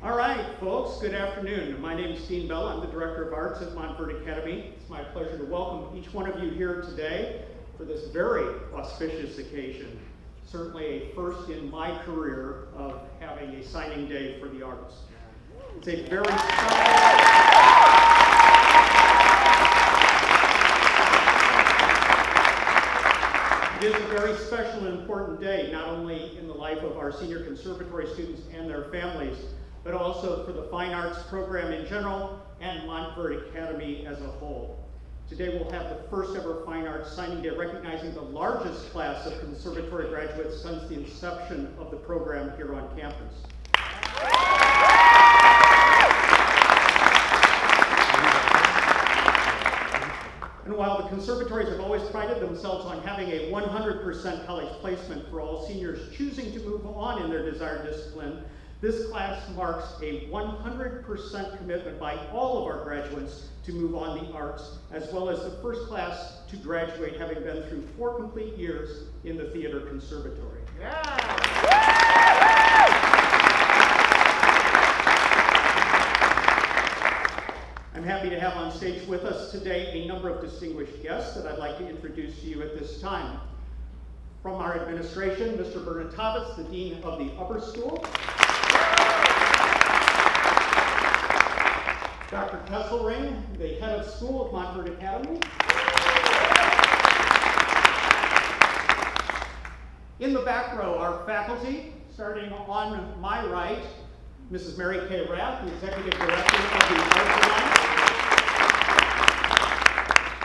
All right, folks, good afternoon. My name is Dean Bell. I'm the Director of Arts at Montford Academy. It's my pleasure to welcome each one of you here today for this very auspicious occasion. Certainly a first in my career of having a signing day for the arts. It's a very It is a very special and important day, not only in the life of our senior conservatory students and their families, but also for the fine arts program in general and Montford Academy as a whole. Today we'll have the first ever Fine Arts Signing Day, recognizing the largest class of conservatory graduates since the inception of the program here on campus. And while the conservatories have always prided themselves on having a 100% college placement for all seniors choosing to move on in their desired discipline, this class marks a 100% commitment by all of our graduates to move on the arts, as well as the first class to graduate having been through 4 complete years in the Theater Conservatory. I'm happy to have on stage with us today a number of distinguished guests that I'd like to introduce to you at this time. From our administration, Mr. Bernatavas, the Dean of the Upper School. Dr. KESSELRING, the head of school at Montford Academy. In the back row, our faculty, starting on my right, Mrs. Mary Kay Rath, the Executive Director of the Arts Alliance.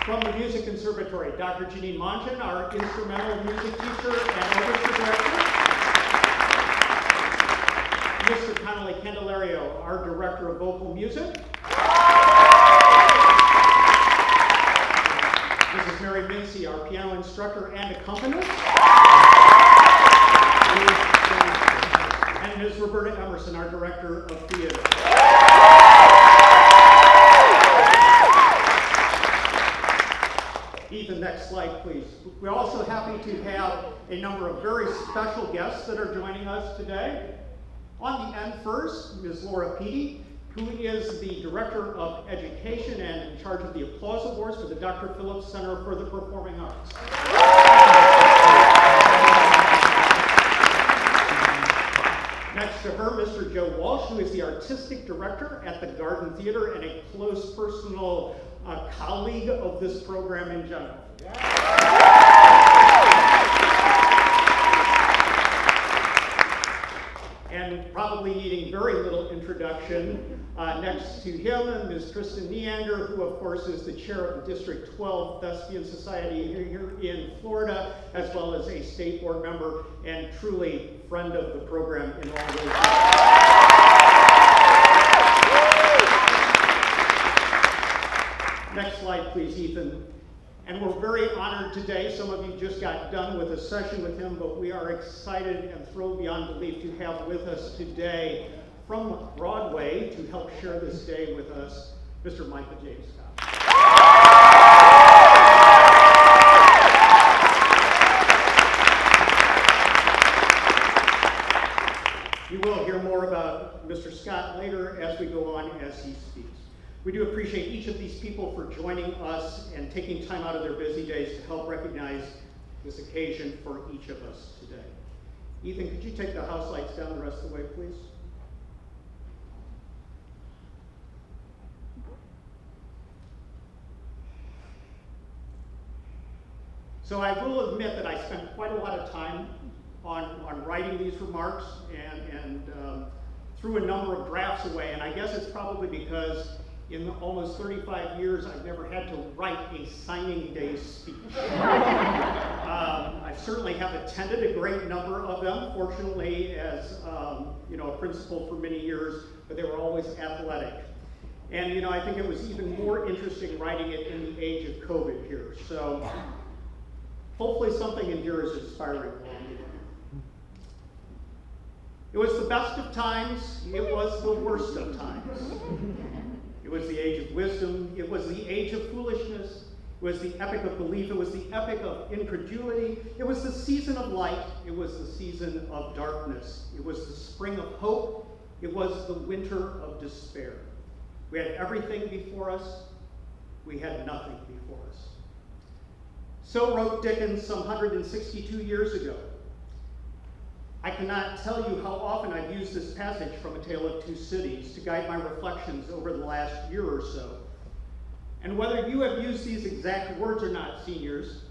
From the Music Conservatory, Dr. Janine Monchen, our instrumental music teacher and orchestra director. Mr. Connolly Candelario, our Director of Vocal Music. Mrs. Mary Mincy, our piano instructor and accompanist. And Ms. Roberta Emerson, our Director of Theater. Ethan, next slide, please. We're also happy to have a number of very special guests that are joining us today. On the end first, Ms. Laura Peaty, who is the Director of Education and in charge of the Applause Awards for the Dr. Phillips Center for the Performing Arts. Next to her, Mr. Joe Walsh, who is the Artistic Director at the Garden Theater and a close personal colleague of this program in general. And probably needing very little introduction, next to him, Ms. Kristen Neander, who of course is the chair of the District 12 Thespian Society here in Florida, as well as a state board member and truly friend of the program in all ways. Next slide, please, Ethan. And we're very honored today. Some of you just got done with a session with him, but we are excited and thrilled beyond belief to have with us today from Broadway to help share this day with us, Mr. Michael James Scott. You will hear more about Mr. Scott later as we go on as he speaks. We do appreciate each of these people for joining us and taking time out of their busy days to help recognize this occasion for each of us today. Ethan, could you take the house lights down the rest of the way, please? So I will admit that I spent quite a lot of time on writing these remarks and threw a number of drafts away, and I guess it's probably because in almost 35 years, I've never had to write a signing day speech. I certainly have attended a great number of them, fortunately, as a principal for many years, but they were always athletic. And I think it was even more interesting writing it in the age of COVID here. So hopefully something in here is inspiring along the way. It was the best of times, it was the worst of times. It was the age of wisdom, it was the age of foolishness, it was the epic of belief, it was the epic of incredulity, it was the season of light, it was the season of darkness, it was the spring of hope, It was the winter of despair. We had everything before us. We had nothing before us. So wrote Dickens some 162 years ago. I cannot tell you how often I've used this passage from A Tale of Two Cities to guide my reflections over the last year or so. And whether you have used these exact words or not, seniors,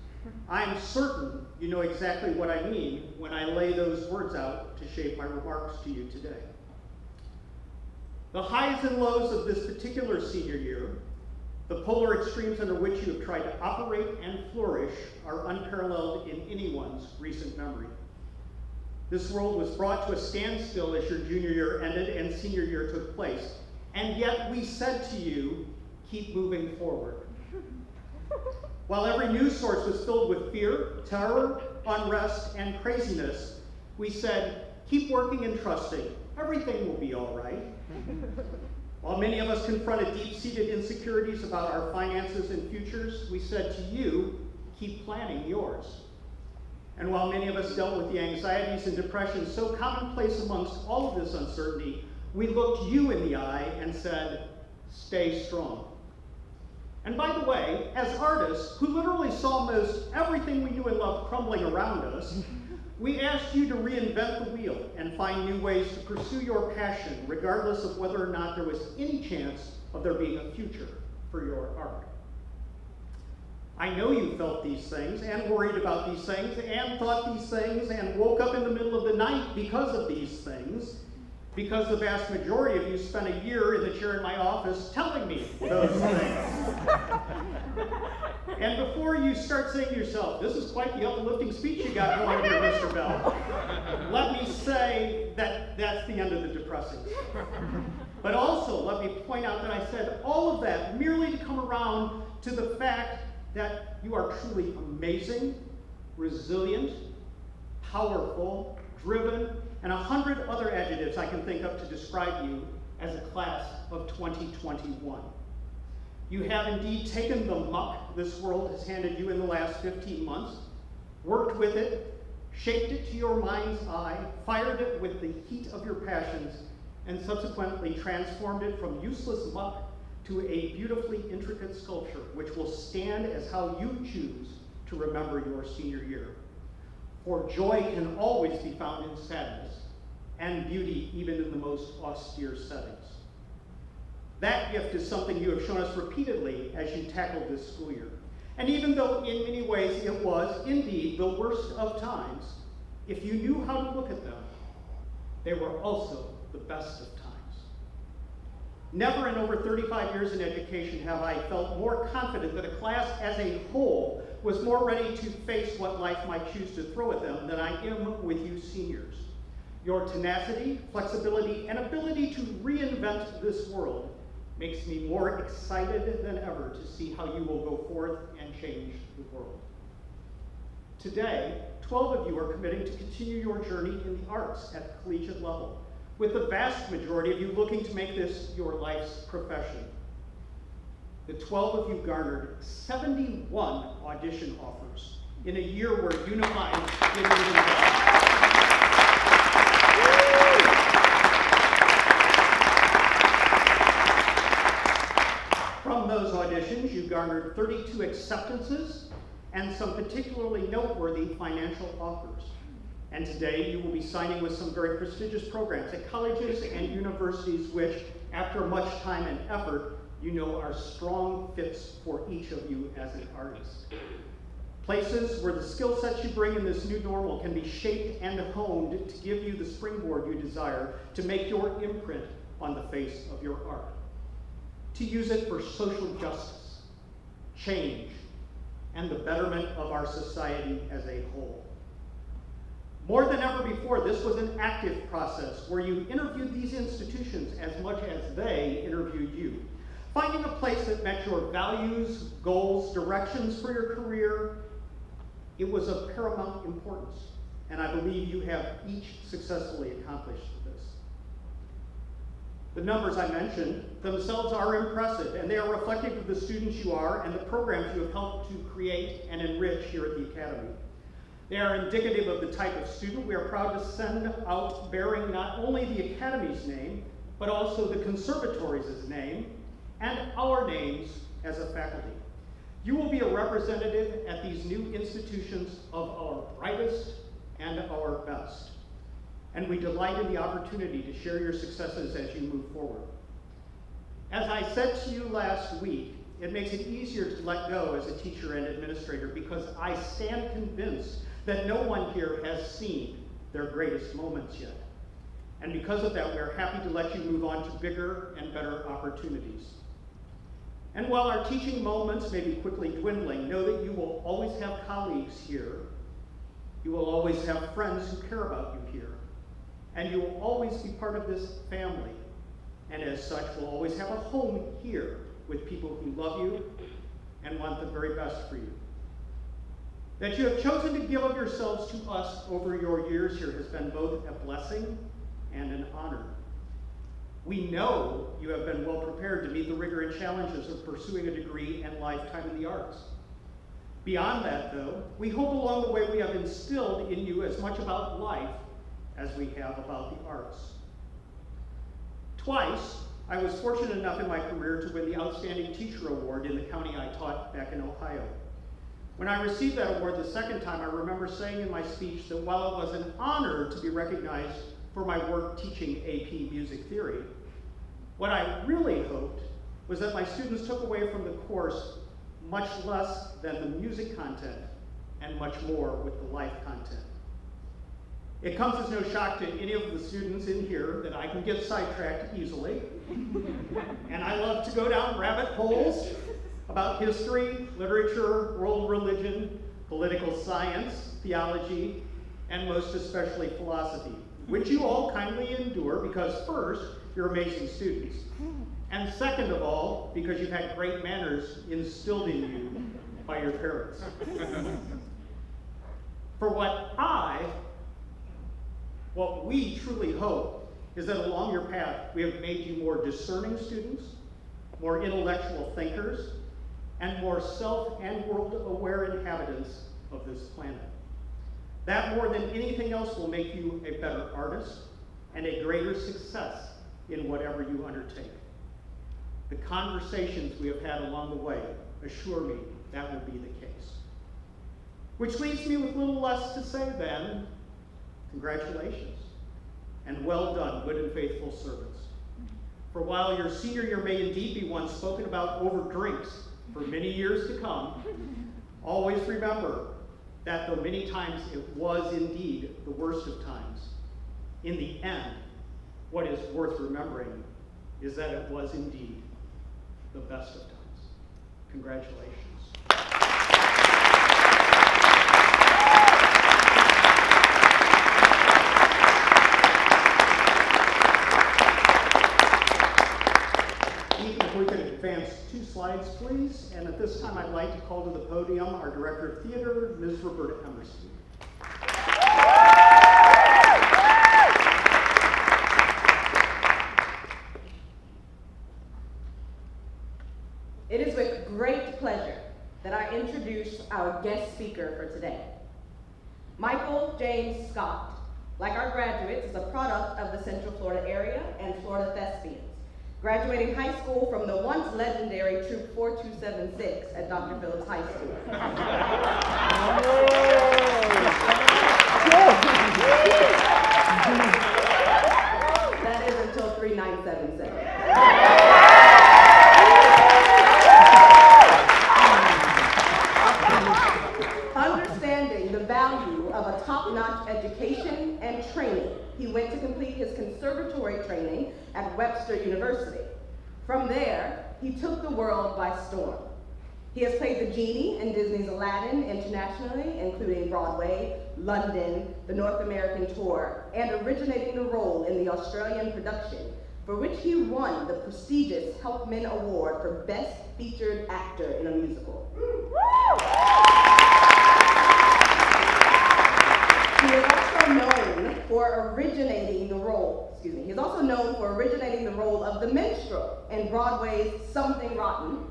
I'm certain you know exactly what I mean when I lay those words out to shape my remarks to you today. The highs and lows of this particular senior year, the polar extremes under which you have tried to operate and flourish, are unparalleled in anyone's recent memory. This world was brought to a standstill as your junior year ended and senior year took place. And yet we said to you, keep moving forward. While every news source was filled with fear, terror, unrest, and craziness, we said, keep working and trusting. Everything will be all right. While many of us confronted deep-seated insecurities about our finances and futures, we said to you, keep planning yours. And while many of us dealt with the anxieties and depressions so commonplace amongst all of this uncertainty, we looked you in the eye and said, stay strong. And by the way, as artists who literally saw most everything we knew and loved crumbling around us, we asked you to reinvent the wheel and find new ways to pursue your passion, regardless of whether or not there was any chance of there being a future for your art. I know you felt these things and worried about these things and thought these things and woke up in the middle of the night because of these things, because the vast majority of you spent a year in the chair in my office telling me those things. And before you start saying to yourself, this is quite the uplifting speech you got going here, Mr. Bell, let me say that that's the end of the depressing stuff. But also, let me point out that I said all of that merely to come around to the fact that you are truly amazing, resilient, powerful, driven, and 100 other adjectives I can think of to describe you as a class of 2021. You have indeed taken the muck this world has handed you in the last 15 months, worked with it, shaped it to your mind's eye, fired it with the heat of your passions, and subsequently transformed it from useless muck to a beautifully intricate sculpture, which will stand as how you choose to remember your senior year. For joy can always be found in sadness, and beauty even in the most austere settings. That gift is something you have shown us repeatedly as you tackled this school year. And even though in many ways it was indeed the worst of times, if you knew how to look at them, they were also the best of times. Never in over 35 years in education have I felt more confident that a class as a whole was more ready to face what life might choose to throw at them than I am with you seniors. Your tenacity, flexibility, and ability to reinvent this world makes me more excited than ever to see how you will go forth and change the world. Today, 12 of you are committing to continue your journey in the arts at the collegiate level, with the vast majority of you looking to make this your life's profession. The 12 of you garnered 71 audition offers in a year where unifying didn't even go. From those auditions, you garnered 32 acceptances and some particularly noteworthy financial offers. And today you will be signing with some very prestigious programs at colleges and universities which, after much time and effort, you know are strong fits for each of you as an artist. Places where the skill sets you bring in this new normal can be shaped and honed to give you the springboard you desire to make your imprint on the face of your art. To use it for social justice, change, and the betterment of our society as a whole. More than ever before, this was an active process where you interviewed these institutions as much as they interviewed you, finding a place that met your values, goals, directions for your career. It was of paramount importance, and I believe you have each successfully accomplished this. The numbers I mentioned themselves are impressive, and they are reflective of the students you are and the programs you have helped to create and enrich here at the Academy. They are indicative of the type of student we are proud to send out, bearing not only the Academy's name, but also the Conservatory's name, and our names as a faculty. You will be a representative at these new institutions of our brightest and our best. And we delight in the opportunity to share your successes as you move forward. As I said to you last week, it makes it easier to let go as a teacher and administrator because I stand convinced that no one here has seen their greatest moments yet. And because of that, we are happy to let you move on to bigger and better opportunities. And while our teaching moments may be quickly dwindling, know that you will always have colleagues here. You will always have friends who care about you here. And you will always be part of this family. And as such, will always have a home here with people who love you and want the very best for you. That you have chosen to give of yourselves to us over your years here has been both a blessing and an honor. We know you have been well prepared to meet the rigor and challenges of pursuing a degree and lifetime in the arts. Beyond that, though, we hope along the way we have instilled in you as much about life as we have about the arts. Twice, I was fortunate enough in my career to win the Outstanding Teacher Award in the county I taught back in Ohio. When I received that award the second time, I remember saying in my speech that while it was an honor to be recognized for my work teaching AP music theory, what I really hoped was that my students took away from the course much less than the music content and much more with the life content. It comes as no shock to any of the students in here that I can get sidetracked easily. And I love to go down rabbit holes about history, literature, world religion, political science, theology, and most especially philosophy, which you all kindly endure because first, you're amazing students. And second of all, because you've had great manners instilled in you by your parents. For what we truly hope is that along your path, we have made you more discerning students, more intellectual thinkers, and more self and world-aware inhabitants of this planet. That more than anything else will make you a better artist and a greater success in whatever you undertake. The conversations we have had along the way assure me that will be the case. Which leaves me with little less to say than congratulations and well done, good and faithful servants. For while your senior year may indeed be one spoken about over drinks for many years to come, always remember that though many times it was indeed the worst of times, in the end, what is worth remembering is that it was indeed the best of times. Congratulations. If we could advance 2 slides, please. And at this time, I'd like to call to the podium our Director of Theater, Ms. Roberta Emerson. It is with great pleasure that I introduce our guest speaker for today. Michael James Scott, like our graduates, is a product of the Central Florida area and Florida Thespians, graduating high school from the once legendary Troop 4276 at Dr. Phillips High School. That is until 3977. Understanding the value of a top-notch education and training, he went to complete his conservatory training at Webster University. From there, he took the world by storm. He has played the genie in Disney's Aladdin internationally, including Broadway, London, the North American tour, and originating the role in the Australian production, for which he won the prestigious Helpman Award for Best Featured Actor in a Musical. He is also known for originating the role of the minstrel in Broadway's Something Rotten,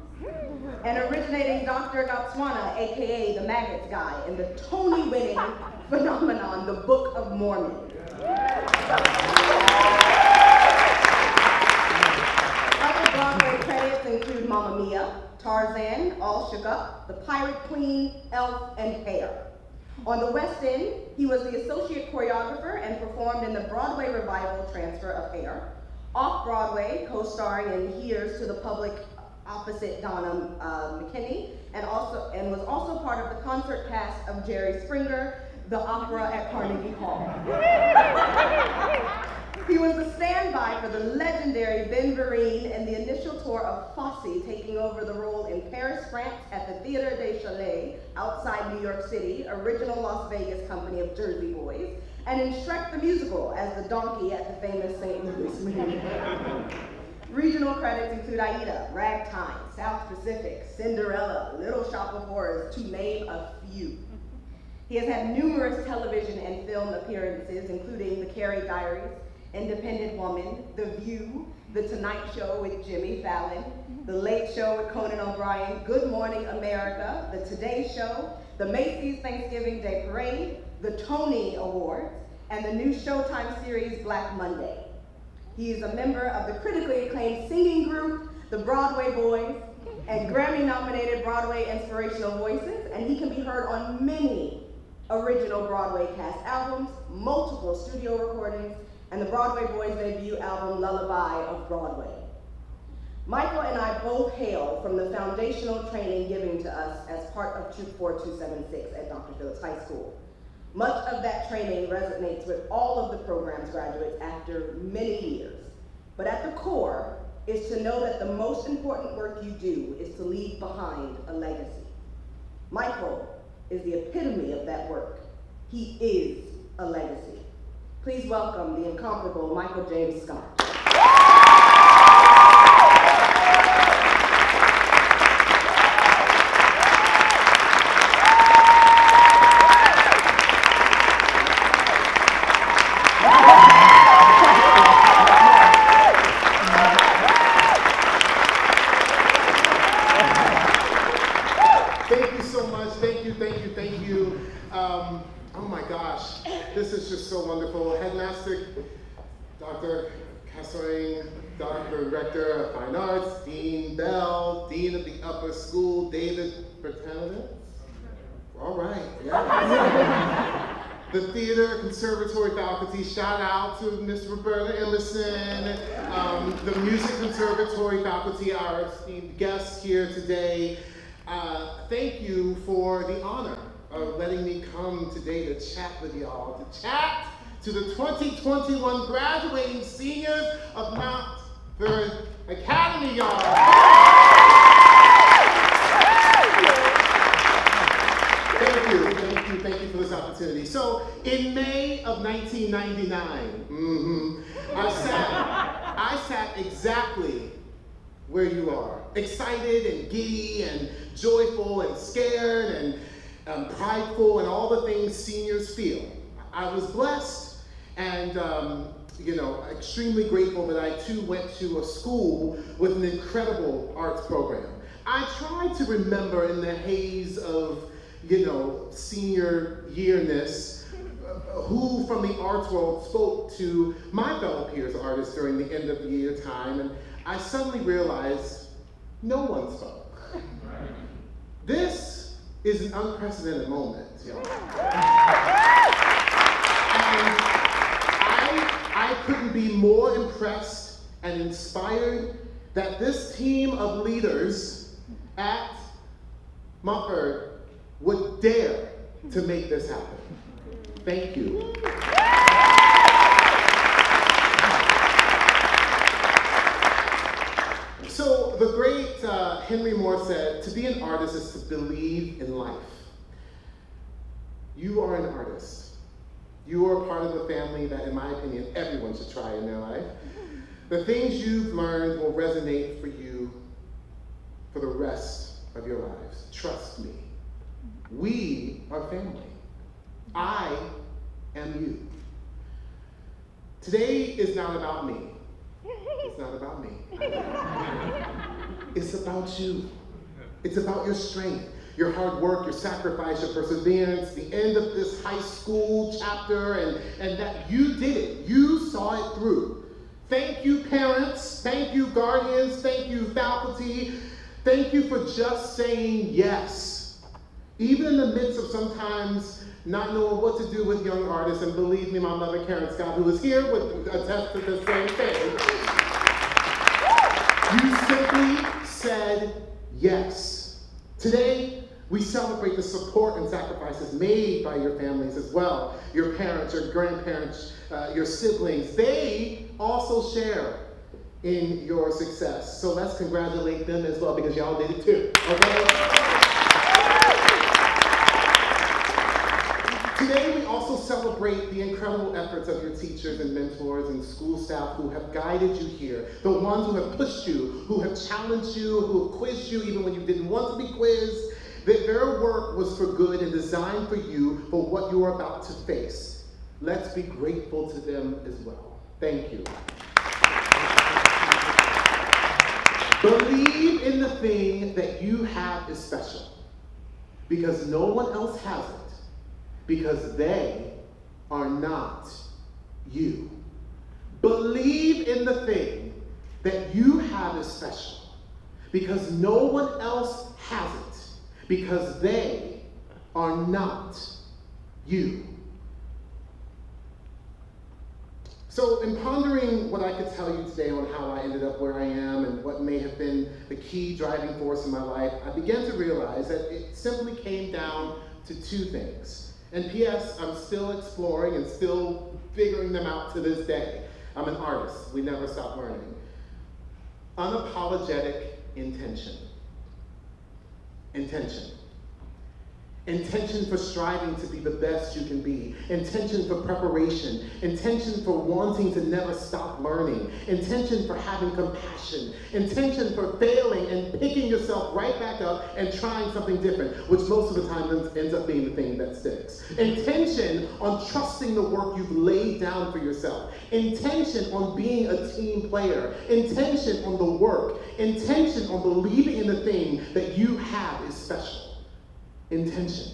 and originating Dr. Gatswana, aka the Maggots guy, in the Tony-winning phenomenon, The Book of Mormon. Other Broadway credits include Mamma Mia, Tarzan, All Shook Up, The Pirate Queen, Elf, and Hair. On the West End, he was the associate choreographer and performed in the Broadway revival transfer of Hair. Off-Broadway, co-starring in Here's to the Public opposite Donna McKinney, and was also part of the concert cast of Jerry Springer, the opera at Carnegie Hall. He was the standby for the legendary Ben Vereen in the initial tour of Fosse, taking over the role in Paris, France at the Theatre des Chalets outside New York City, original Las Vegas company of Jersey Boys, and in Shrek the Musical as the donkey at the famous St. Louis Movie. Regional credits include Aida, Ragtime, South Pacific, Cinderella, Little Shop of Horrors, to name a few. He has had numerous television and film appearances, including The Carrie Diaries, Independent Woman, The View, The Tonight Show with Jimmy Fallon, The Late Show with Conan O'Brien, Good Morning America, The Today Show, the Macy's Thanksgiving Day Parade, the Tony Awards, and the new Showtime series Black Monday. He is a member of the critically acclaimed singing group, the Broadway Boys, and Grammy-nominated Broadway Inspirational Voices, and he can be heard on many original Broadway cast albums, multiple studio recordings, and the Broadway Boys' debut album, Lullaby of Broadway. Michael and I both hail from the foundational training given to us as part of Troop 4276 at Dr. Phillips High School. Much of that training resonates with all of the program's graduates after many years. But at the core is to know that the most important work you do is to leave behind a legacy. Michael is the epitome of that work. He is a legacy. Please welcome the incomparable Michael James Scott. Thank you so much. Thank you. Oh my gosh, this is just so wonderful. Headmaster, Dr. KESSELRING, Dr. Rector of Fine Arts, Dean Bell, Dean of the Upper School, David Bertanovitz. All right, yeah. The Theater Conservatory faculty, shout out to Miss Roberta Emerson, the Music Conservatory faculty, our esteemed guests here today. Thank you for the honor of letting me come today to chat with y'all, to chat to the 2021 graduating seniors of Mount Vernon Academy, y'all. Thank you for this opportunity. So, in May of 1999, I sat exactly where you are, excited and giddy and joyful and scared and prideful and all the things seniors feel. I was blessed and extremely grateful that I too went to a school with an incredible arts program. I tried to remember in the haze of senior yearness who from the arts world spoke to my fellow peers artists during the end of the year time, and I suddenly realized no one spoke. This is an unprecedented moment, y'all. And I couldn't be more impressed and inspired that this team of leaders at Mumford would dare to make this happen. Thank you. So the great Henry Moore said, to be an artist is to believe in life. You are an artist. You are part of a family that, in my opinion, everyone should try in their life. The things you've learned will resonate for you for the rest of your lives. Trust me. We are family. I am you. Today is not about me. It's not about me. It's about you. It's about your strength, your hard work, your sacrifice, your perseverance, the end of this high school chapter, and that you did it. You saw it through. Thank you, parents. Thank you, guardians. Thank you, faculty. Thank you for just saying yes. Even in the midst of sometimes not knowing what to do with young artists, and believe me, my mother, Karen Scott, who is here, would attest to the same thing. You simply said yes. Today, we celebrate the support and sacrifices made by your families as well. Your parents, your grandparents, your siblings, they also share in your success. So let's congratulate them as well, because y'all did it too, okay? Today, we also celebrate the incredible efforts of your teachers and mentors and school staff who have guided you here, the ones who have pushed you, who have challenged you, who have quizzed you even when you didn't want to be quizzed. That their work was for good and designed for you for what you are about to face. Let's be grateful to them as well. Thank you. Believe in the thing that you have is special, because no one else has it. Because they are not you. Believe in the thing that you have is special, because no one else has it, because they are not you. So in pondering what I could tell you today on how I ended up where I am and what may have been the key driving force in my life, I began to realize that it simply came down to two things. And P.S., I'm still exploring and still figuring them out to this day. I'm an artist. We never stop learning. Unapologetic intention. Intention. Intention for striving to be the best you can be. Intention for preparation. Intention for wanting to never stop learning. Intention for having compassion. Intention for failing and picking yourself right back up and trying something different, which most of the time ends up being the thing that sticks. Intention on trusting the work you've laid down for yourself. Intention on being a team player. Intention on the work. Intention on believing in the thing that you have is special. Intention.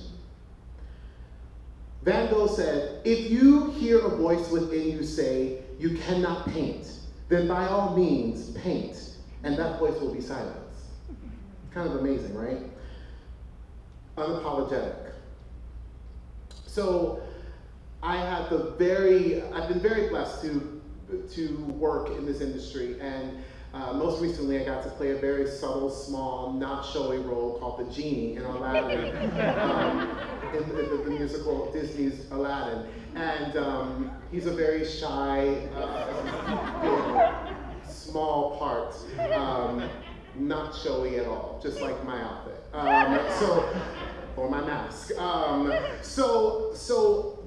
Van Gogh said, if you hear a voice within you say, you cannot paint, then by all means paint, and that voice will be silenced. Kind of amazing, right? Unapologetic. So I've been very blessed to work in this industry, and most recently, I got to play a very subtle, small, not showy role called the genie in Aladdin, in the musical Disney's Aladdin. And he's a very shy, small part, not showy at all, just like my outfit. Or my mask. So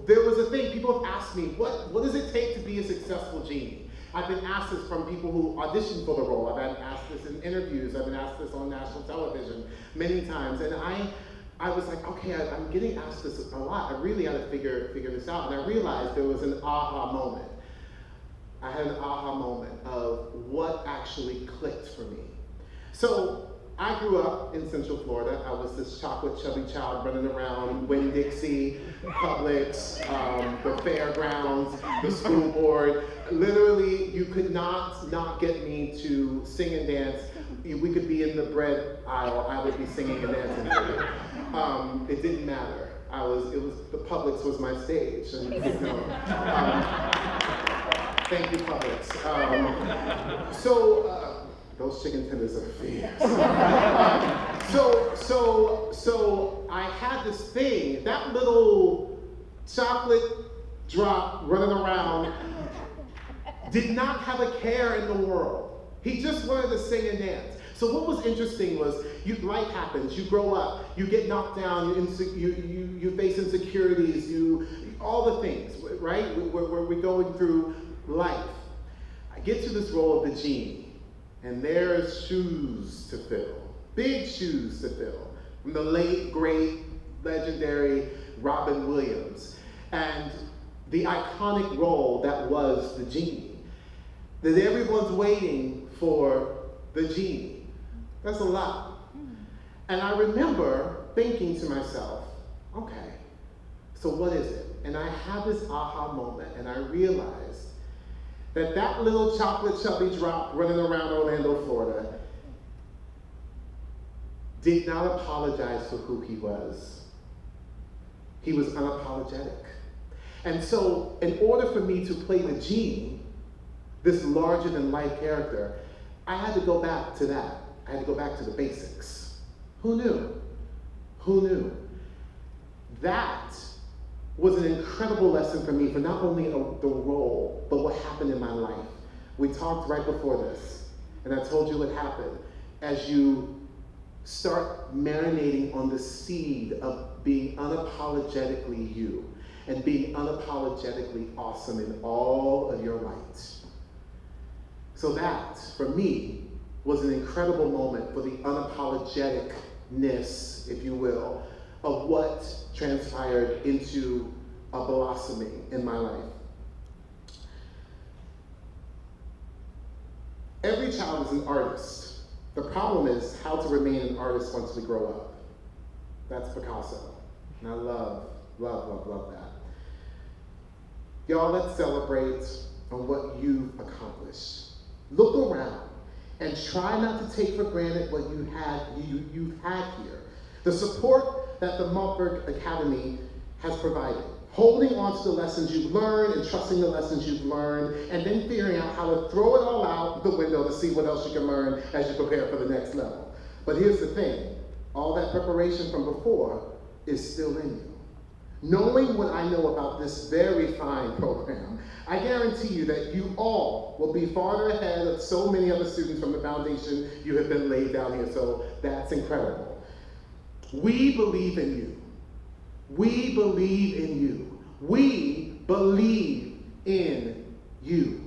there was a thing, people have asked me, what does it take to be a successful genie? I've been asked this from people who auditioned for the role. I've been asked this in interviews. I've been asked this on national television many times. And I was like, okay, I'm getting asked this a lot. I really got to figure this out. And I realized there was an aha moment. I had an aha moment of what actually clicked for me. So I grew up in Central Florida. I was this chocolate chubby child running around Winn-Dixie, Publix, the fairgrounds, the school board. Literally, you could not get me to sing and dance. We could be in the bread aisle. I would be singing and dancing. It didn't matter. The Publix was my stage. And, thank you, Publix. Those chicken tenders are fierce. So I had this thing, that little chocolate drop running around did not have a care in the world. He just wanted to sing and dance. So what was interesting was, life happens, you grow up, you get knocked down, you face insecurities, all the things, right? We're going through life. I get to this role of the genie. And there's shoes to fill, big shoes to fill, from the late, great, legendary Robin Williams, and the iconic role that was the genie. That everyone's waiting for the genie. That's a lot. And I remember thinking to myself, okay, so what is it? And I had this aha moment, and I realized that that little chocolate chubby drop running around Orlando, Florida, did not apologize for who he was. He was unapologetic. And so, in order for me to play the genie, this larger-than-life character, I had to go back to that. I had to go back to the basics. Who knew? Who knew? That was an incredible lesson for me for not only the role, but what happened in my life. We talked right before this, and I told you what happened. As you start marinating on the seed of being unapologetically you, and being unapologetically awesome in all of your light. So that, for me, was an incredible moment for the unapologeticness, if you will, of what transpired into a blossoming in my life. Every child is an artist. The problem is how to remain an artist once we grow up. That's Picasso. And I love that. Y'all, let's celebrate on what you've accomplished. Look around and try not to take for granted what you've had here. The support that the Maltberg Academy has provided. Holding on to the lessons you've learned and trusting the lessons you've learned, and then figuring out how to throw it all out the window to see what else you can learn as you prepare for the next level. But here's the thing, all that preparation from before is still in you. Knowing what I know about this very fine program, I guarantee you that you all will be farther ahead of so many other students from the foundation you have been laid down here, so that's incredible. We believe in you. We believe in you. We believe in you.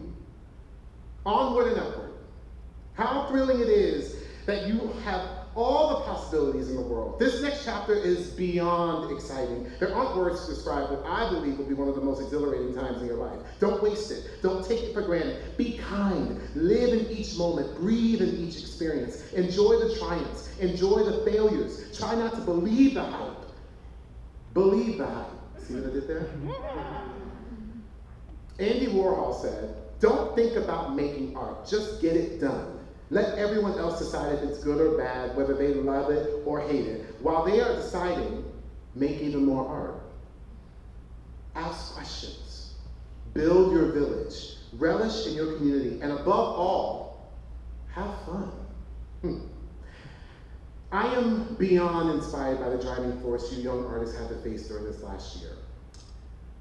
Onward and upward. How thrilling it is that you have all the possibilities in the world. This next chapter is beyond exciting. There aren't words to describe what I believe will be one of the most exhilarating times in your life. Don't waste it. Don't take it for granted. Be kind. Live in each moment. Breathe in each experience. Enjoy the triumphs. Enjoy the failures. Try not to believe the hype. Believe the hype. See what I did there? Andy Warhol said, don't think about making art. Just get it done. Let everyone else decide if it's good or bad, whether they love it or hate it. While they are deciding, make even more art. Ask questions. Build your village. Relish in your community. And above all, have fun. I am beyond inspired by the driving force you young artists had to face during this last year.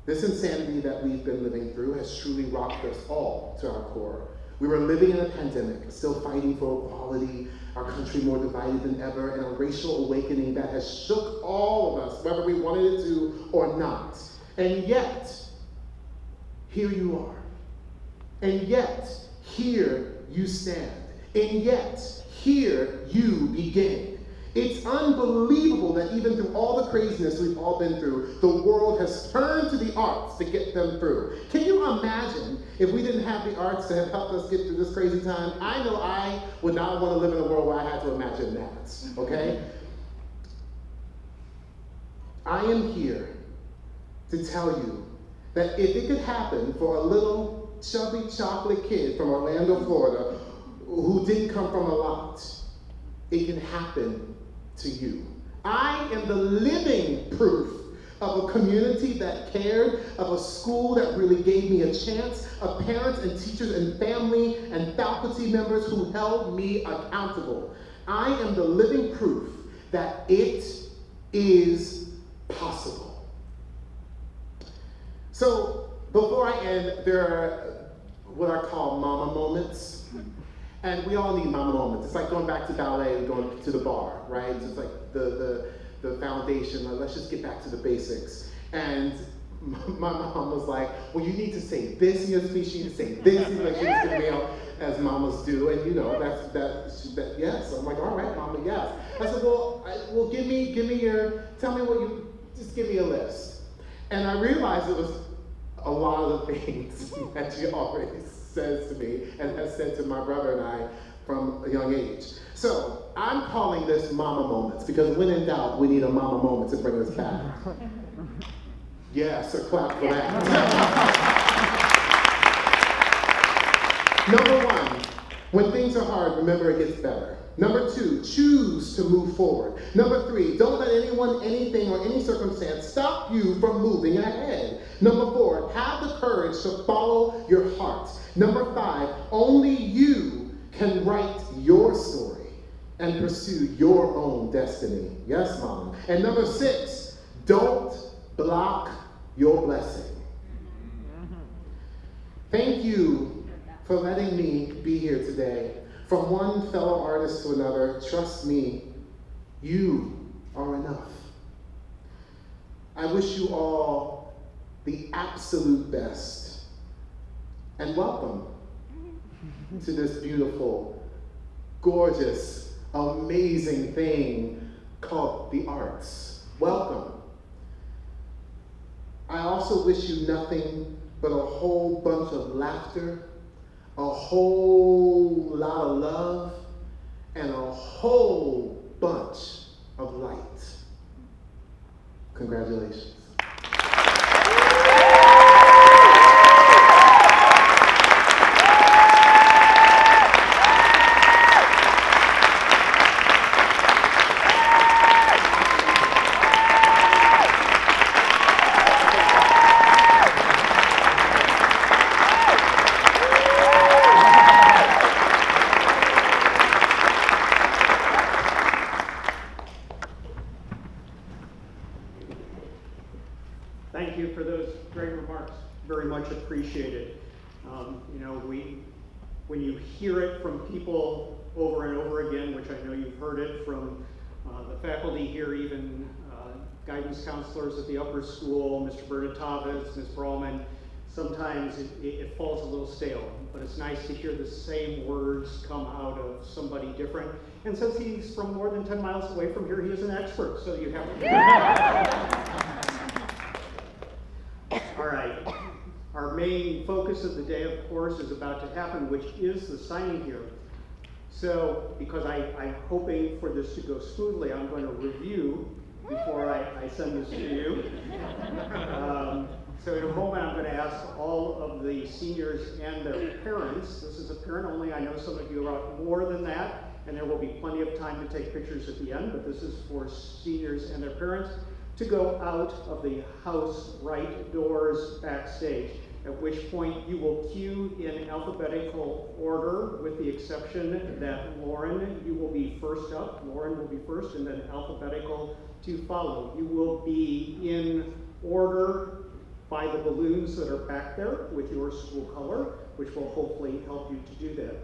This insanity that we've been living through has truly rocked us all to our core. We were living in a pandemic, still fighting for equality, our country more divided than ever, and a racial awakening that has shook all of us, whether we wanted it to or not. And yet, here you are. And yet, here you stand. And yet, here you begin. It's unbelievable that even through all the craziness we've all been through, the world has turned to the arts to get them through. Can you imagine if we didn't have the arts to have helped us get through this crazy time? I know I would not want to live in a world where I had to imagine that, okay? I am here to tell you that if it could happen for a little chubby chocolate kid from Orlando, Florida, who didn't come from a lot, it can happen to you. I am the living proof of a community that cared, of a school that really gave me a chance, of parents and teachers and family and faculty members who held me accountable. I am the living proof that it is possible. So before I end, there are what I call mama moments. And we all need mama moments. It's like going back to ballet and going to the bar, right? It's like the foundation. Let's just get back to the basics. And my mom was like, well, you need to say this in your speech. You need to say this. Like she was giving me out as mamas do. And you know, that yes. I'm like, all right, mama, yes. I said, well, give me tell me what just give me a list. And I realized it was a lot of the things that you already says to me and has said to my brother and I from a young age. So I'm calling this Mama Moments because when in doubt, we need a Mama Moment to bring us back. Yes, a clap for that. Number one, when things are hard, remember it gets better. Number two, choose to move forward. Number three, don't let anyone, anything, or any circumstance stop you from moving ahead. Number four, have the courage to follow your heart. Number five, only you can write your story and pursue your own destiny. Yes, Mama. And number six, don't block your blessing. Thank you for letting me be here today. From one fellow artist to another, trust me, you are enough. I wish you all the absolute best. And welcome to this beautiful, gorgeous, amazing thing called the arts. Welcome. I also wish you nothing but a whole bunch of laughter, a whole lot of love, and a whole bunch of light. Congratulations. Thank you for those great remarks. Very much appreciated. When you hear it from people over and over again, which I know you've heard it from the faculty here, even guidance counselors at the upper school, Mr. Bernatavas, Ms. Brallman, sometimes it falls a little stale, but it's nice to hear the same words come out of somebody different. And since he's from more than 10 miles away from here, he is an expert, so you have All right. Our main focus of the day, of course, is about to happen, which is the signing here. So, because I'm hoping for this to go smoothly, I'm going to review before I send this to you. So in a moment, I'm going to ask all of the seniors and their parents. This is a parent only. I know some of you are out more than that, and there will be plenty of time to take pictures at the end, but this is for seniors and their parents to go out of the house right doors backstage, at which point you will queue in alphabetical order, with the exception that Lauren, you will be first up. Lauren will be first, and then alphabetical to follow. You will be in order by the balloons that are back there with your school color, which will hopefully help you to do that.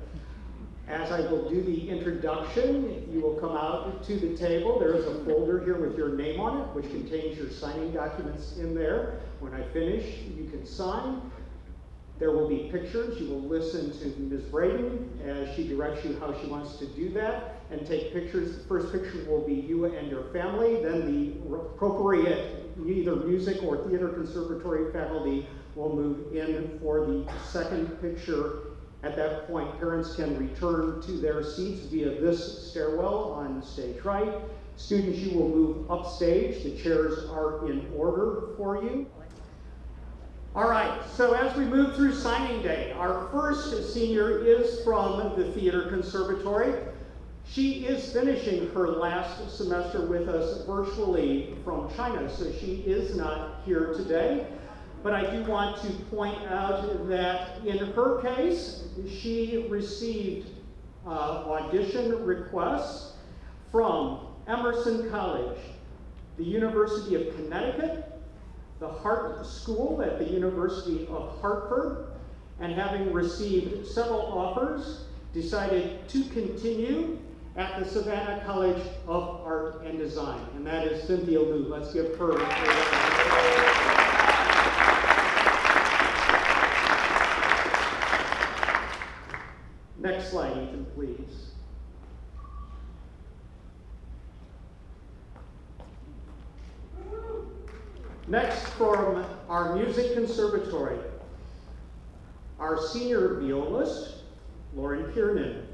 As I will do the introduction, you will come out to the table. There is a folder here with your name on it, which contains your signing documents in there. When I finish, you can sign. There will be pictures. You will listen to Ms. Braden as she directs you how she wants to do that, and take pictures. The first picture will be you and your family. Then the appropriate either music or theater conservatory faculty will move in for the second picture. At that point, parents can return to their seats via this stairwell on stage right. Students, you will move upstage. The chairs are in order for you. All right, so as we move through signing day, our first senior is from the Theater Conservatory. She is finishing her last semester with us virtually from China, so she is not here today. But I do want to point out that in her case, she received audition requests from Emerson College, the University of Connecticut, the Hart School at the University of Hartford, and having received several offers, decided to continue at the Savannah College of Art and Design, and that is Cynthia Liu. Let's give her a round. Next slide, Ethan, please. Next, from our music conservatory, our senior violist, Lauren Kiernan.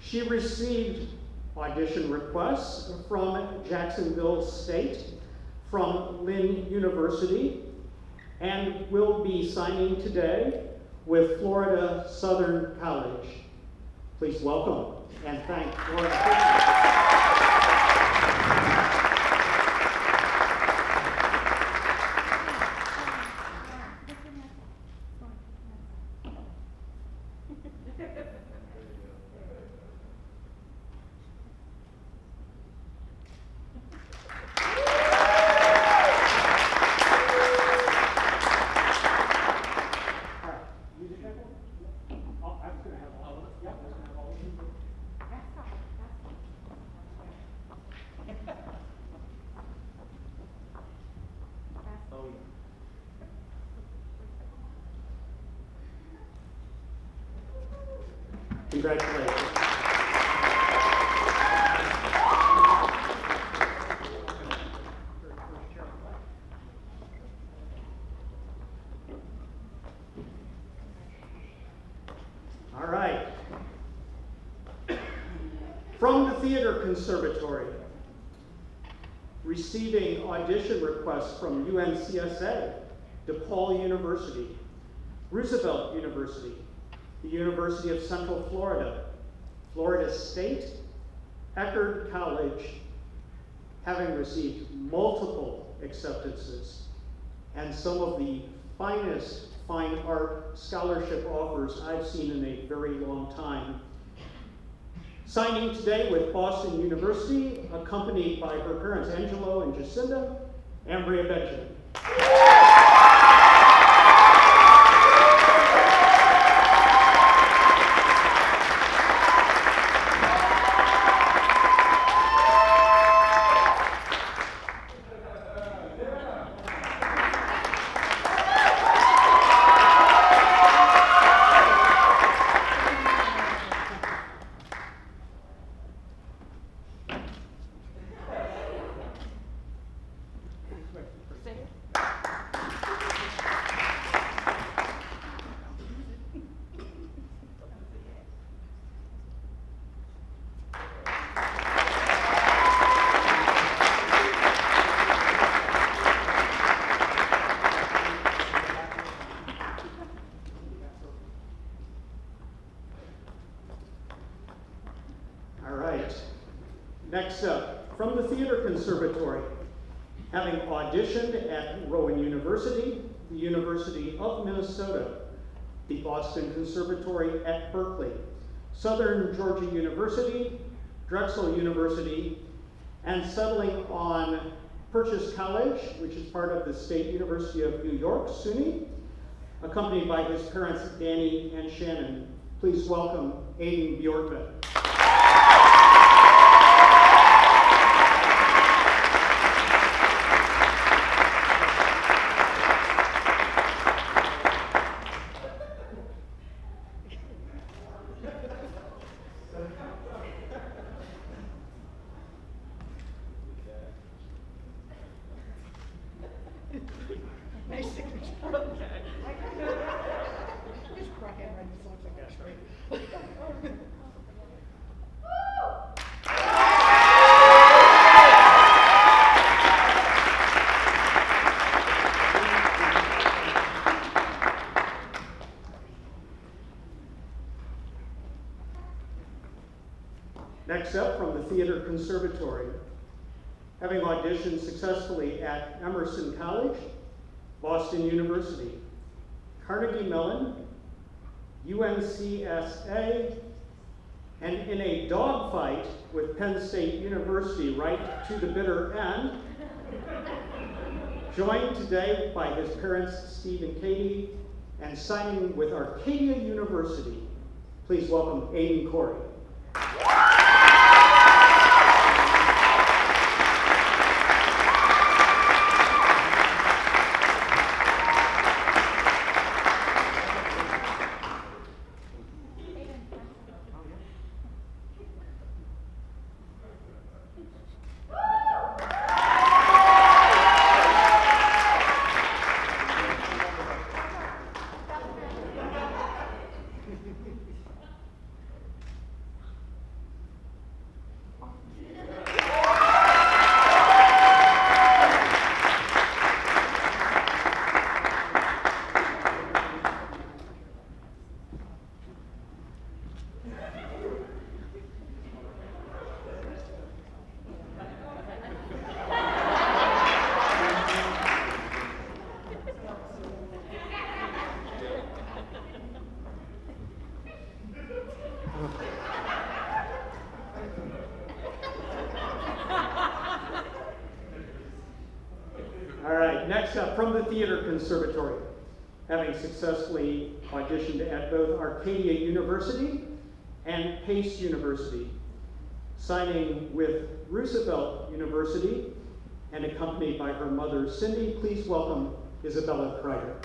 She received audition requests from Jacksonville State, from Lynn University, and will be signing today with Florida Southern College. Please welcome and thank Lauren Kiernan. Congratulations. All right. From the Theater Conservatory, receiving audition requests from UNCSA, DePaul University, Roosevelt University, the University of Central Florida, Florida State, Eckerd College, having received multiple acceptances, and some of the finest fine art scholarship offers I've seen in a very long time. Signing today with Boston University, accompanied by her parents Angelo and Jacinda, Ambria Benjamin. Next up, from the Theater Conservatory, having auditioned at Rowan University, the University of Minnesota, the Boston Conservatory at Berkeley, Southern Georgia University, Drexel University, and settling on Purchase College, which is part of the State University of New York, SUNY, accompanied by his parents, Danny and Shannon. Please welcome Aiden Bjorkman. Next up, from the Theater Conservatory, having auditioned successfully at Emerson College, Boston University, Carnegie Mellon, UNCSA, and in a dogfight with Penn State University right to the bitter end, joined today by his parents, Steve and Katie, and signing with Arcadia University. Please welcome Aiden Corey. Next up, from the Theater Conservatory, having successfully auditioned at both Arcadia University and Pace University, signing with Roosevelt University and accompanied by her mother, Cindy, please welcome Isabella Kreider.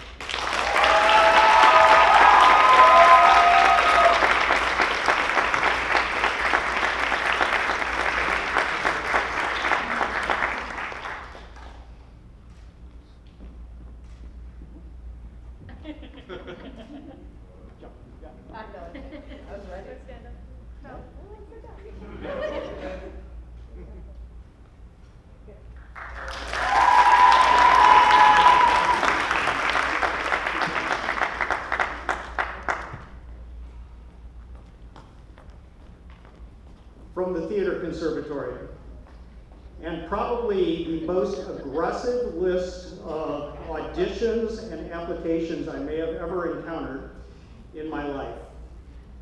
From the Theater Conservatory, and probably the most aggressive list of auditions and applications I may have ever encountered in my life.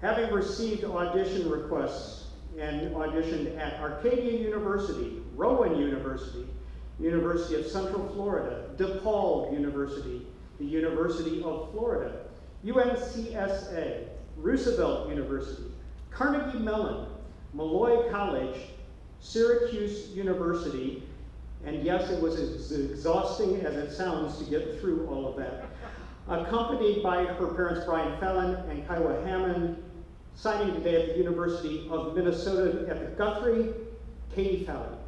Having received audition requests and auditioned at Arcadia University, Rowan University, University of Central Florida, DePaul University, the University of Florida, UNCSA, Roosevelt University, Carnegie Mellon, Malloy College, Syracuse University, and yes, it was as exhausting as it sounds to get through all of that. Accompanied by her parents Brian Fallon and Kiowa Hammond, signing today at the University of Minnesota at the Guthrie, Katie Fallon.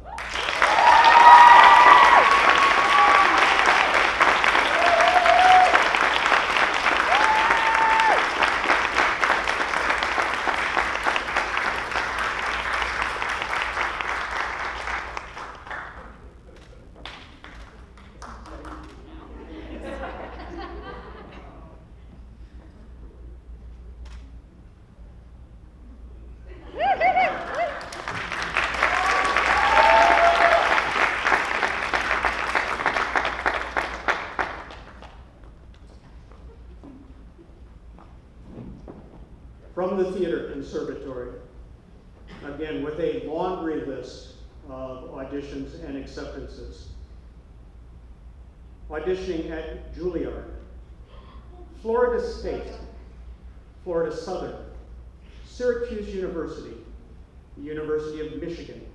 From the Theater Conservatory, again with a laundry list of auditions and acceptances. Auditioning at Juilliard, Florida State, Florida Southern, Syracuse University, the University of Michigan,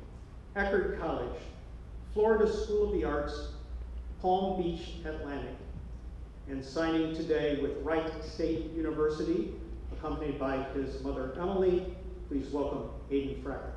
Eckerd College, Florida School of the Arts, Palm Beach Atlantic, and signing today with Wright State University, accompanied by his mother, Emily. Please welcome Aiden Fracker.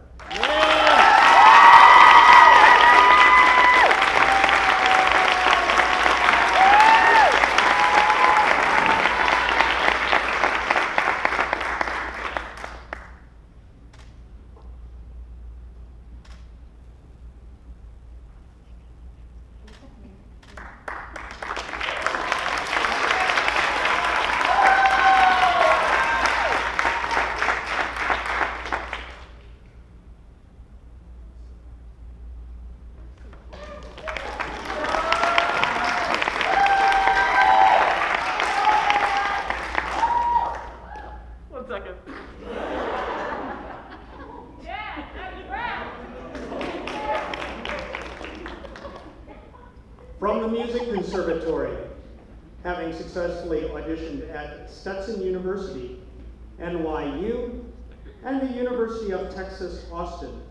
From the Music Conservatory, having successfully auditioned at Stetson University, NYU, and the University of Texas, Austin.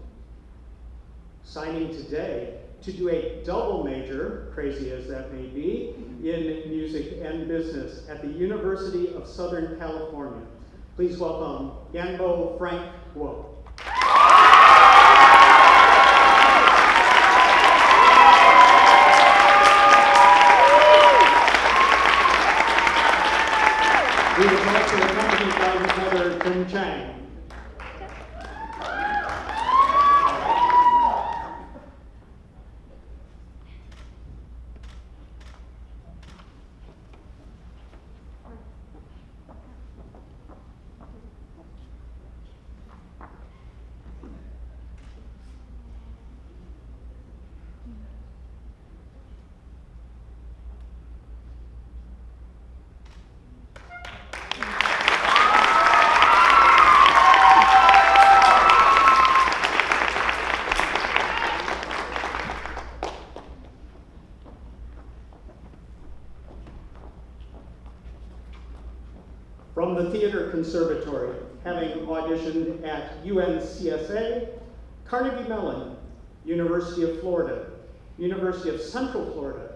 Signing today to do a double major, crazy as that may be, in music and business at the University of Southern California. Please welcome Yanbo Frank Guo. He was also accompanied by his mother, Tim Chang. Conservatory, having auditioned at UNCSA, Carnegie Mellon, University of Florida, University of Central Florida,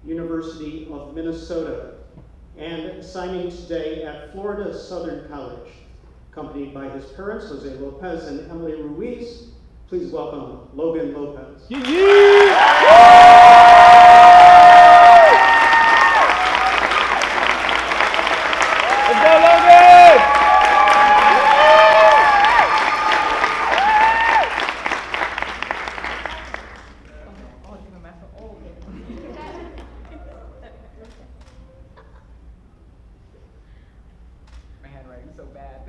University of Minnesota, and signing today at Florida Southern College, accompanied by his parents, Jose Lopez and Emily Ruiz. Please welcome Logan Lopez. Let's go, Logan! My handwriting's so bad.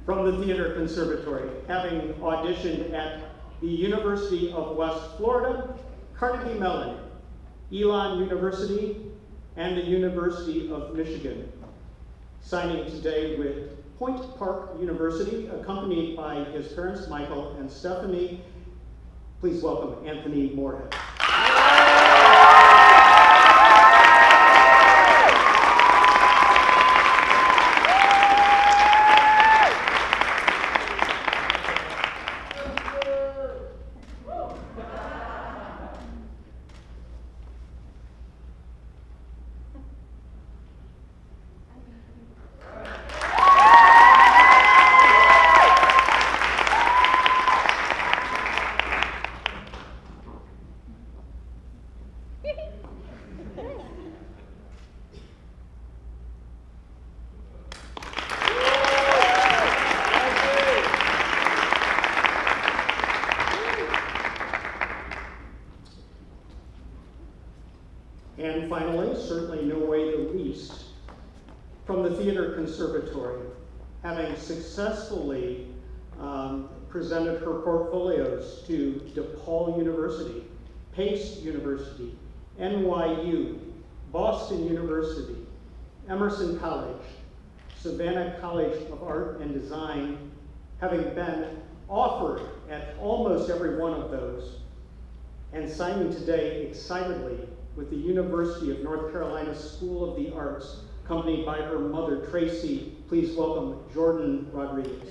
From the Theater Conservatory, having auditioned at the University of West Florida, Carnegie Mellon, Elon University, and the University of Michigan. Signing today with Point Park University, accompanied by his parents, Michael and Stephanie. Please welcome Anthony Moorhead. And finally, certainly no way the least, from the Theater Conservatory, having successfully presented her portfolios to DePaul University, Pace University, NYU, Boston University, Emerson College, Savannah College of Art and Design, having been offered at almost every one of those, and signing today excitedly with the University of North Carolina School of the Arts, accompanied by her mother, Tracy. Please welcome Jordan Rodriguez.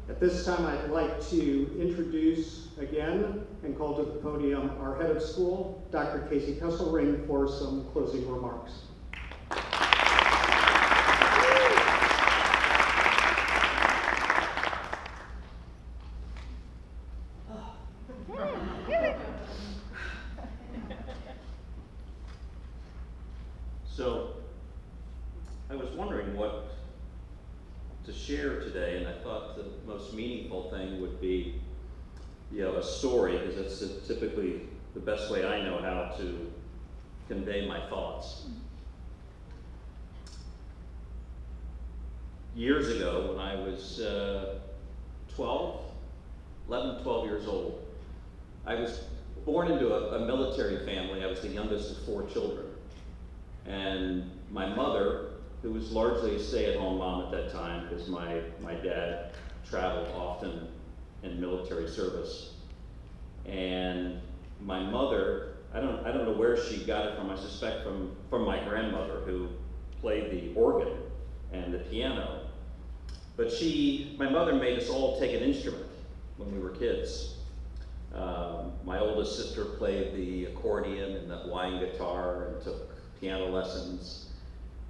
At this time, I'd like to introduce again and call to the podium our head of school, Dr. KASEY KESSELRING, for some closing remarks. So, I was wondering what to share today, and I thought the most meaningful thing would be, a story, because that's typically the best way I know how to convey my thoughts. Years ago, when I was 11, 12 years old, I was born into a military family. I was the youngest of 4 children. And my mother, who was largely a stay-at-home mom at that time, because my dad traveled often in military service. And my mother I don't know where she got it from. I suspect from my grandmother, who played the organ and the piano. But my mother made us all take an instrument when we were kids. My oldest sister played the accordion and the Hawaiian guitar and took piano lessons.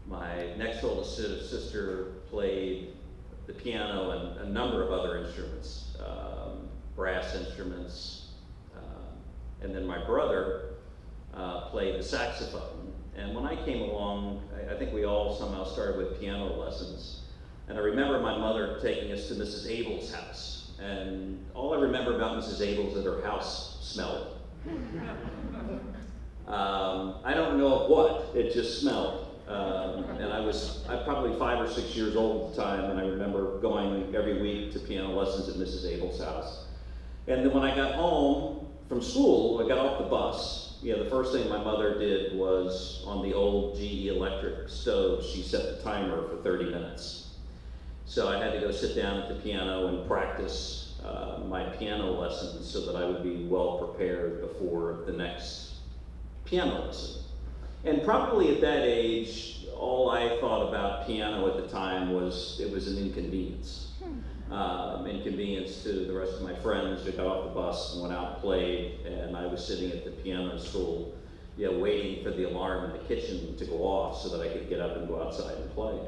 My next oldest sister played the piano and a number of other instruments, brass instruments. And then my brother played the saxophone. And when I came along, I think we all somehow started with piano lessons. And I remember my mother taking us to Mrs. Abel's house. And all I remember about Mrs. Abel is that her house smelled. I don't know of what, it just smelled. And I probably 5 or 6 years old at the time, and I remember going every week to piano lessons at Mrs. Abel's house. And then when I got home from school, I got off the bus. The first thing my mother did was, on the old GE electric stove, she set the timer for 30 minutes. So I had to go sit down at the piano and practice my piano lessons so that I would be well prepared before the next piano lesson. And probably at that age, all I thought about piano at the time was it was an inconvenience. Inconvenience to the rest of my friends who got off the bus and went out and played, and I was sitting at the piano stool, waiting for the alarm in the kitchen to go off so that I could get up and go outside and play.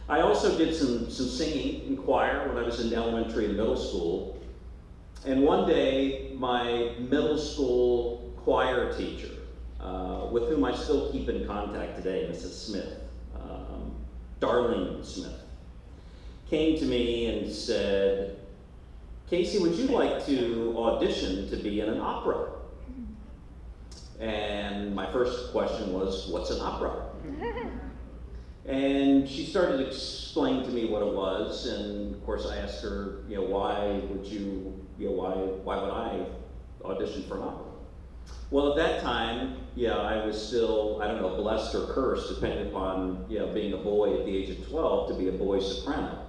I also did some singing in choir when I was in elementary and middle school. And one day, my middle school choir teacher, with whom I still keep in contact today, Mrs. Smith, Darlene Smith, came to me and said, "Casey, would you like to audition to be in an opera?" And my first question was, "What's an opera?" And she started to explain to me what it was, and of course I asked her, why would I audition for an opera? Well, at that time, I was still, blessed or cursed, depending upon, being a boy at the age of 12, to be a boy soprano.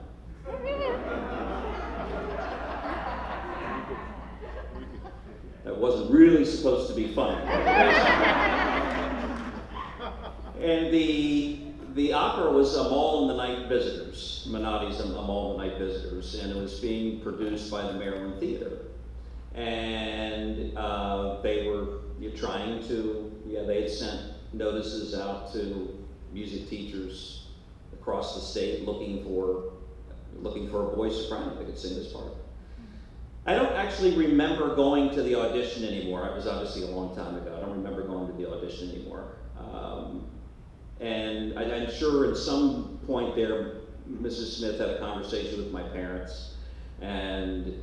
That wasn't really supposed to be funny. And the opera was A Mall in the Night Visitors, Minotti's A Mall in the Night Visitors, and it was being produced by the Maryland Theater. And they were trying to, they had sent notices out to music teachers across the state looking for a boy soprano that could sing this part. I don't actually remember going to the audition anymore. It was obviously a long time ago. I don't remember going to the audition anymore. And I'm sure at some point there, Mrs. Smith had a conversation with my parents, and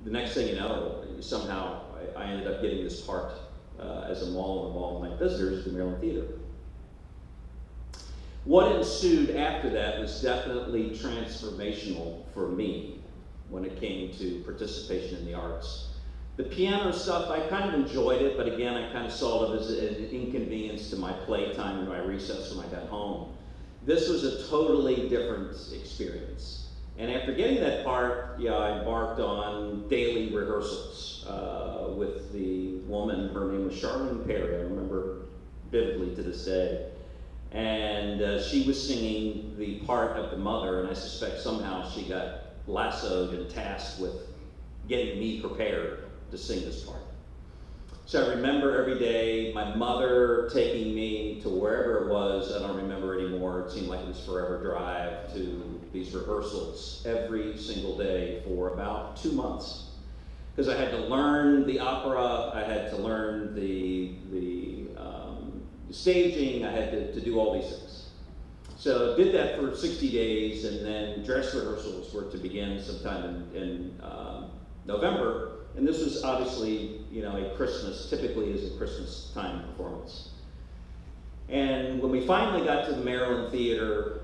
the next thing you know, somehow I ended up getting this part as a Mall in Night Visitors at the Maryland Theater. What ensued after that was definitely transformational for me when it came to participation in the arts. The piano stuff, I kind of enjoyed it, but again, I kind of saw it as an inconvenience to my playtime and my recess when I got home. This was a totally different experience. And after getting that part, I embarked on daily rehearsals with the woman. Her name was Charlene Perry. I remember vividly to this day. And she was singing the part of the mother, and I suspect somehow she got lassoed and tasked with getting me prepared to sing this part. So I remember every day my mother taking me to wherever it was, I don't remember anymore, it seemed like it was forever drive, to these rehearsals every single day for about 2 months. Because I had to learn the opera, I had to learn the staging, I had to do all these things. So I did that for 60 days, and then dress rehearsals were to begin sometime in November. And this was obviously, a Christmas, typically is a Christmas time performance. And when we finally got to the Maryland Theater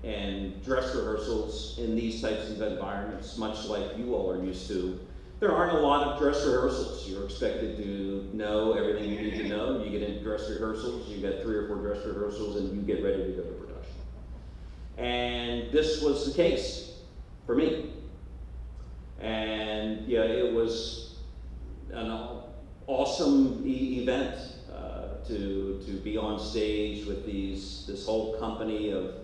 and dress rehearsals in these types of environments, much like you all are used to, there aren't a lot of dress rehearsals. You're expected to know everything you need to know. You get into dress rehearsals, you get 3 or 4 dress rehearsals, and you get ready to go to production. And this was the case for me. And it was an awesome event to be on stage with this whole company of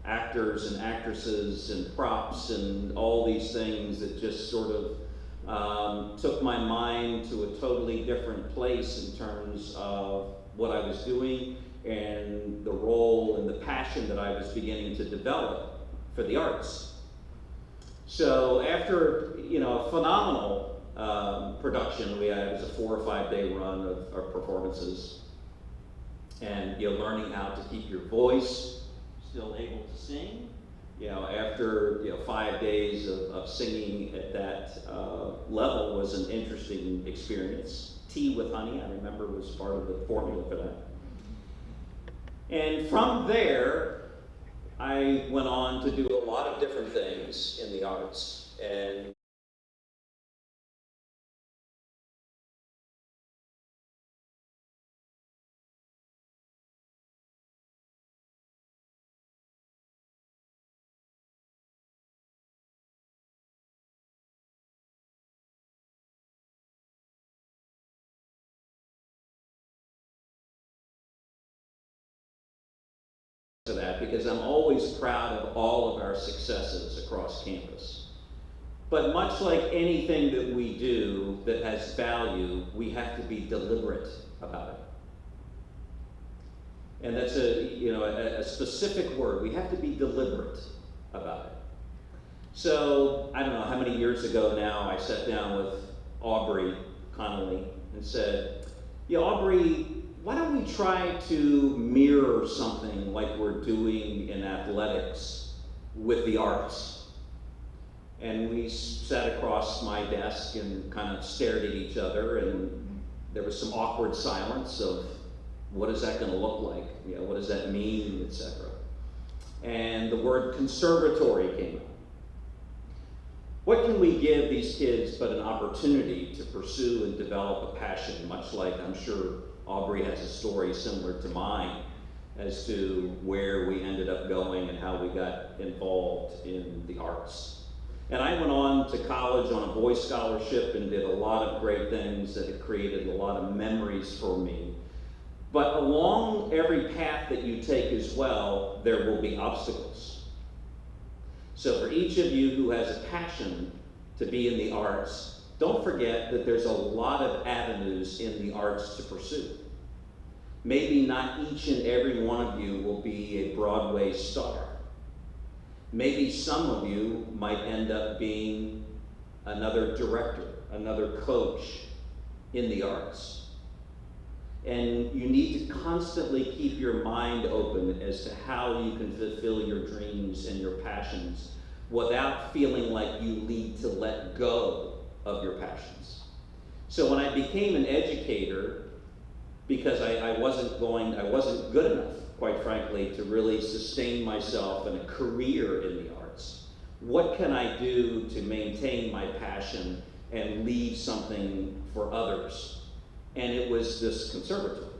actors and actresses and props and all these things that just sort of took my mind to a totally different place in terms of what I was doing and the role and the passion that I was beginning to develop for the arts. So after a phenomenal production, it was a 4 or 5 day run of performances, and learning how to keep your voice still able to sing. After 5 days of singing at that level was an interesting experience. Tea with Honey, I remember, was part of the formula for that. And from there, I went on to do a lot of different things in the arts. And to that, because I'm always proud of all of our successes across campus. But much like anything that we do that has value, we have to be deliberate about it. And that's a specific word. We have to be deliberate about it. So, I don't know how many years ago now, I sat down with Aubrey Connolly and said, Aubrey, why don't we try to mirror something like we're doing in athletics with the arts? And we sat across my desk and kind of stared at each other, and there was some awkward silence of, what is that going to look like? What does that mean, etc. And the word conservatory came up. What can we give these kids but an opportunity to pursue and develop a passion, much like I'm sure Aubrey has a story similar to mine as to where we ended up going and how we got involved in the arts. And I went on to college on a Boy Scholarship and did a lot of great things that had created a lot of memories for me. But along every path that you take as well, there will be obstacles. So for each of you who has a passion to be in the arts, don't forget that there's a lot of avenues in the arts to pursue. Maybe not each and every one of you will be a Broadway star. Maybe some of you might end up being another director, another coach in the arts. And you need to constantly keep your mind open as to how you can fulfill your dreams and your passions without feeling like you need to let go of your passions. So when I became an educator, because I wasn't good enough, quite frankly, to really sustain myself in a career in the arts, what can I do to maintain my passion and leave something for others? And it was this conservatory.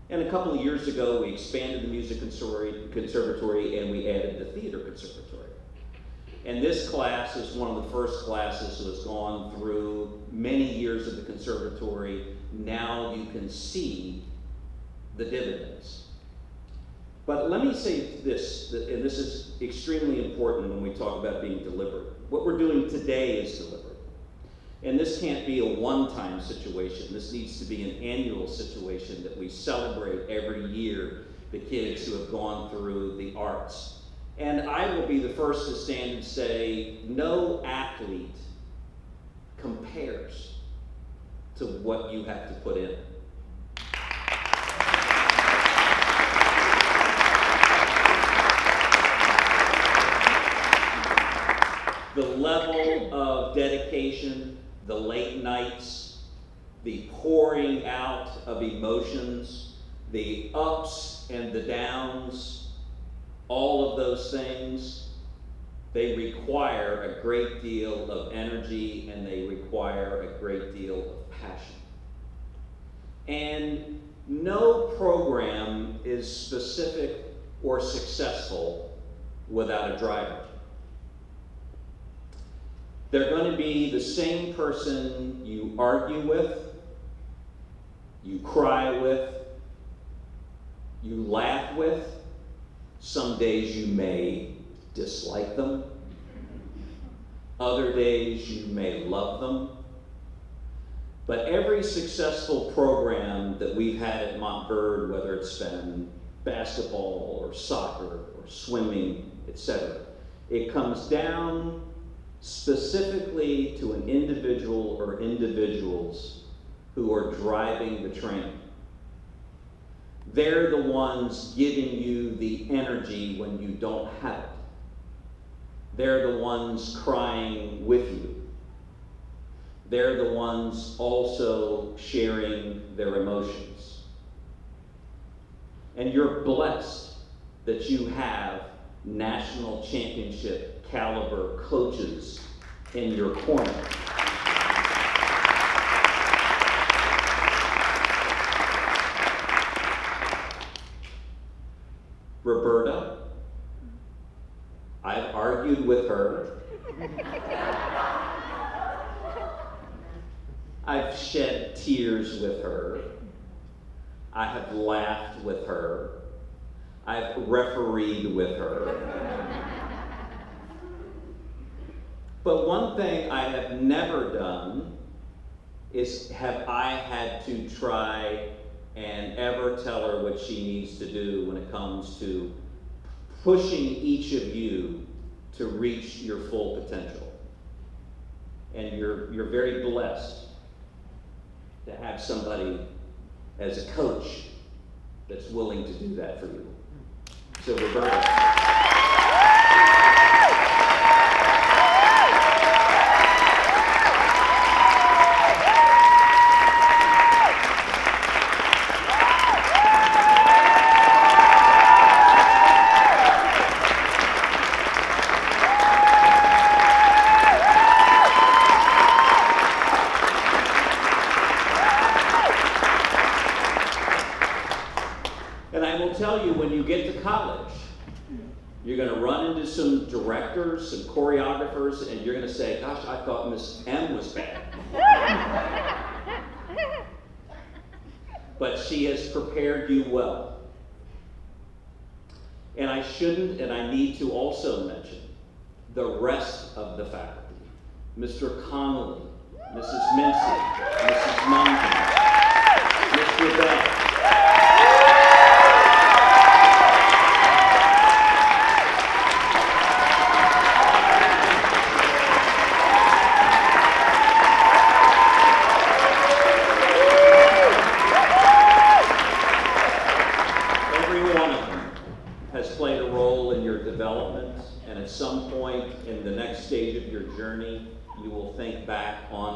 And a couple of years ago, we expanded the music conservatory and we added the theater conservatory. And this class is one of the first classes that has gone through many years of the conservatory. Now you can see the dividends. But let me say this, and this is extremely important when we talk about being deliberate. What we're doing today is deliberate. And this can't be a one-time situation. This needs to be an annual situation that we celebrate every year the kids who have gone through the arts. And I will be the first to stand and say, no athlete compares to what you have to put in. The level of dedication, the late nights, the pouring out of emotions, the ups and the downs, all of those things, they require a great deal of energy and they require a great deal of passion. And no program is specific or successful without a driver. They're going to be the same person you argue with, you cry with, you laugh with. Some days you may dislike them. Other days you may love them. But every successful program that we've had at Montverde, whether it's been basketball or soccer or swimming, etc., it comes down specifically to an individual or individuals who are driving the train. They're the ones giving you the energy when you don't have it. They're the ones crying with you. They're the ones also sharing their emotions. And you're blessed that you have national championship caliber coaches in your corner. Roberta, I've argued with her. I've shed tears with her. I have laughed with her. I've refereed with her. But one thing I have never done is have I had to try and ever tell her what she needs to do when it comes to pushing each of you to reach your full potential. And you're very blessed to have somebody as a coach that's willing to do that for you. So Roberta. When you get to college, you're going to run into some directors, some choreographers, and you're going to say, gosh, I thought Miss M was bad. But she has prepared you well. And I shouldn't, and I need to also mention the rest of the faculty. Mr. Connolly, Mrs. Mincy, Mrs. Munkin, Mr. Bell.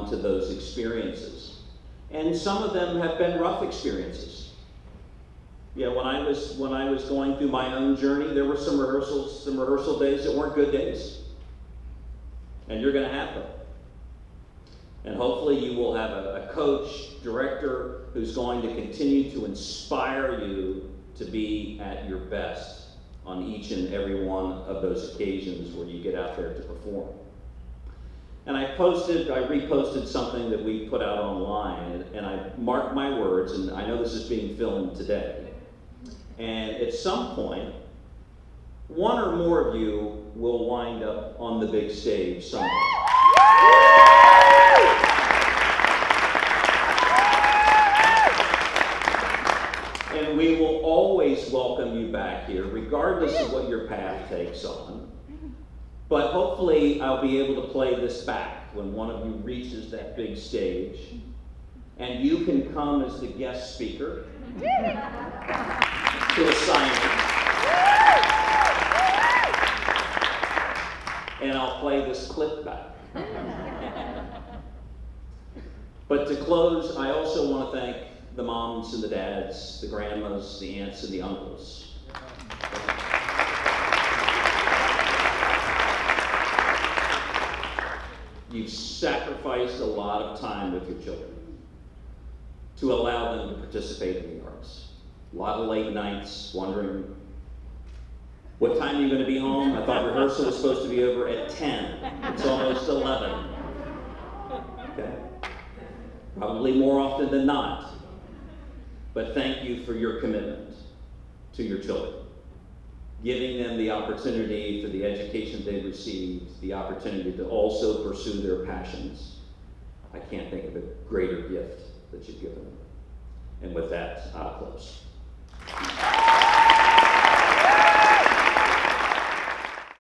To those experiences. And some of them have been rough experiences. Yeah, when I was going through my own journey, there were some rehearsal days that weren't good days. And you're going to have them. And hopefully you will have a coach, director, who's going to continue to inspire you to be at your best on each and every one of those occasions where you get out there to perform. And I reposted something that we put out online, and I marked my words, and I know this is being filmed today. And at some point, one or more of you will wind up on the big stage somewhere. And we will always welcome you back here, regardless of what your path takes on. But hopefully I'll be able to play this back when one of you reaches that big stage. And you can come as the guest speaker to a signing. And I'll play this clip back. But to close, I also want to thank the moms and the dads, the grandmas, the aunts and the uncles. You've sacrificed a lot of time with your children to allow them to participate in the arts. A lot of late nights wondering, what time are you going to be home? I thought rehearsal was supposed to be over at 10. It's almost 11. Okay? Probably more often than not. but thank you for your commitment to your children, giving them the opportunity for the education they received, the opportunity to also pursue their passions. I can't think of a greater gift that you've given them. And with that, I'll close.